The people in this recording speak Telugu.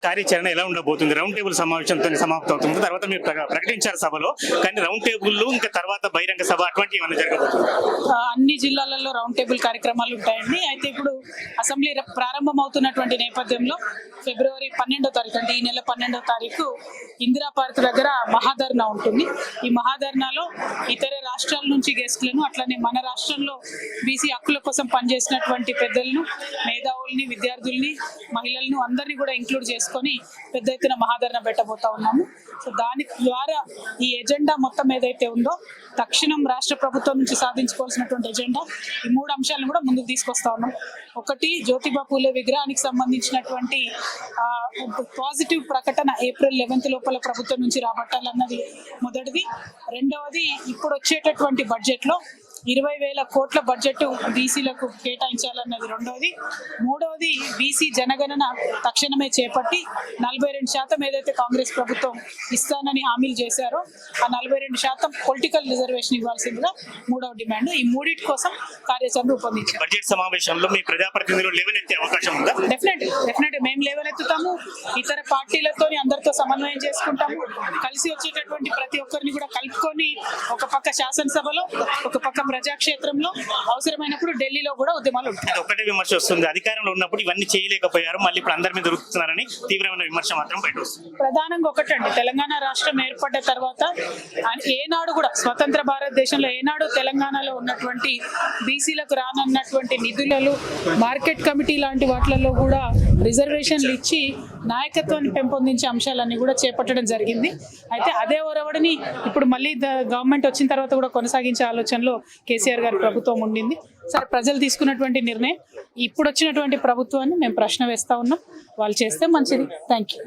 కార్యాచరణ ఎలా ఉండబోతుంది? రౌండ్ టేబుల్ సమావేశంతో సమాప్తం అవుతుంది. తర్వాత మీరు ప్రకటించారు సభలో, కానీ రౌండ్ టేబుల్ ఇంకా తర్వాత బహిరంగ సభ అటువంటి ఏమైనా జరగబోతుంది? అన్ని జిల్లాలలో రౌండ్ టేబుల్ కార్యక్రమాలు ఉంటాయండి. అయితే ఇప్పుడు అసెంబ్లీ ప్రారంభం అవుతున్నటువంటి నేపథ్యంలో ఫిబ్రవరి 12వ తారీఖు అంటే ఈ నెల 12వ తారీఖు ఇందిరా పార్క్ దగ్గర మహాధర్నా ఉంటుంది. ఈ మహాధర్నాలో ఇతర రాష్ట్రాల నుంచి గెస్ట్లను, అట్లనే మన రాష్ట్రంలో బీసీ హక్కుల కోసం పనిచేసినటువంటి పెద్దలను, మేధావుల్ని, విద్యార్థుల్ని, మహిళలను అందరినీ కూడా ఇంక్లూడ్ చేసుకొని పెద్ద ఎత్తున మహాధర్నా పెట్టబోతా ఉన్నాము. సో దాని ద్వారా ఈ ఎజెండా మొత్తం ఏదైతే ఉందో తక్షణం రాష్ట్ర ప్రభుత్వం నుంచి సాధించుకోవాల్సినటువంటి ఎజెండా ఈ 3 అంశాలను కూడా ముందుకు తీసుకొస్తా ఉన్నాం. ఒకటి, జ్యోతిబా పూలే విగ్రహానికి సంబంధించినటువంటి పాజిటివ్ ప్రకటన ఏప్రిల్ 11th లోపల ప్రభుత్వం నుంచి రాబట్టాలన్నది మొదటిది. రెండవది, ఇప్పుడు వచ్చేటటువంటి బడ్జెట్లో 20,000 కోట్ల బడ్జెట్ బీసీలకు కేటాయించాలన్నది రెండవది. మూడవది, బీసీ జనగణన తక్షణమే చేపట్టి 42% ఏదైతే కాంగ్రెస్ ప్రభుత్వం ఇస్తానని హామీలు చేశారో ఆ 42% పొలిటికల్ రిజర్వేషన్ ఇవ్వాల్సిందిగా మూడవ డిమాండ్. ఈ మూడింటి కోసం కార్యాచరణ రూపొందించారు. బడ్జెట్ సమావేశంలో మీ ప్రజాప్రతినిధులు లేవనెత్తే అవకాశం ఉందా? డెఫినెట్ మేము లేవనెత్తుతాము. ఇతర పార్టీలతో అందరితో సమన్వయం చేసుకుంటాము. కలిసి వచ్చేటటువంటి ప్రతి ఒక్కరిని కూడా కలుపుకొని ఒక పక్క శాసనసభలో, ఒక పక్క ప్రజాక్షేత్రంలో, అవసరమైనప్పుడు ఢిల్లీలో కూడా ఉద్యమాలు ఉంటాయి. ఒకటే విమర్శ వస్తుంది, అధికారంలో ఉన్నప్పుడు ఇవన్నీ చేయలేకపోయారు, మళ్ళీ ఇప్పుడు అందరి మీద దొరుకుతున్నారని తీవ్రమైన విమర్శ మాత్రం బయట వస్తుంది. ప్రధానంగా ఒకటండి, తెలంగాణ రాష్ట్రం ఏర్పడ్డ తర్వాత ఏనాడు కూడా స్వతంత్ర భారతదేశంలో ఏనాడు తెలంగాణలో ఉన్నటువంటి బీసీలకు రానున్నటువంటి నిధులలో మార్కెట్ కమిటీ లాంటి వాటిలలో కూడా రిజర్వేషన్లు ఇచ్చి నాయకత్వాన్ని పెంపొందించే అంశాలన్నీ కూడా చేపట్టడం జరిగింది. అయితే అదే ఒరవడిని ఇప్పుడు మళ్ళీ గవర్నమెంట్ వచ్చిన తర్వాత కూడా కొనసాగించే ఆలోచనలో కేసీఆర్ గారి ప్రభుత్వం ఉండింది. సరే, ప్రజలు తీసుకున్నటువంటి నిర్ణయం. ఇప్పుడు వచ్చినటువంటి ప్రభుత్వాన్ని మేము ప్రశ్న వేస్తా ఉన్నాం. వాళ్ళు చేస్తే మంచిది. Thank you.